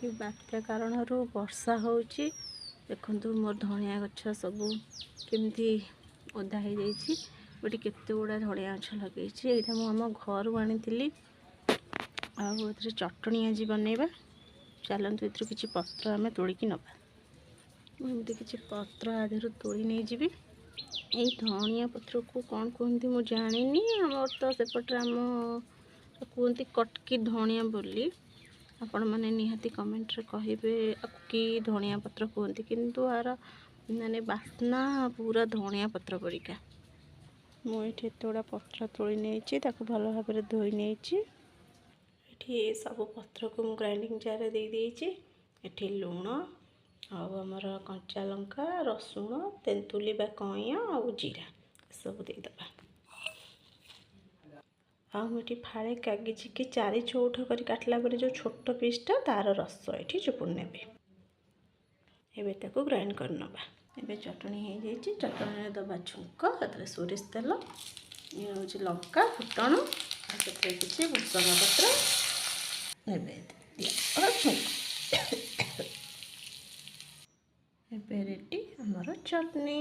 कि बात्या कारण वर्षा होची देखंतु मोर धनिया गछ सब केमती ओदा हो जाइए गोटे केते गुड़ा धनिया गछ लगे यहाँ मुझे आम घर आनी आउे चटनी आज बनइबा चलतु ए किसी पत्र आम तोड़िकी नवा मुझे किसी पत्र आधर तोड़ी नहीं जी यही धनिया पत्र को कौन कहते मुझे जानी आम तो सेपटे आम कहते कटकी धनिया बोली आपण मैंने निहाती कमेंट रे कहिबे कि धनिया पत्र कहते किंतु यार माने बास्ना पूरा धनिया पत्र परिका मुझे एत गुड़ा पत्र तोड़ी नहीं भल भाव धोई नहीं सब पत्र को मुझे ग्राइंडिंग जार दे देती लुण आमर कंचा लंका रसुण तेंतुली कईया और जीरा सब देदेबा आठी फाड़े कागिज कि 4 चौठ कर काटला जो छोट पीसटा तार रस ये चुपुड़ ने ग्राइंड कर नवा एबे चटनी हो जाइए चटनी दबा छुंक सोरिष तेल ये हूँ लंका फुटण से किसी भूसंगा पत्र छुंक एबे रेडी आमर चटनी।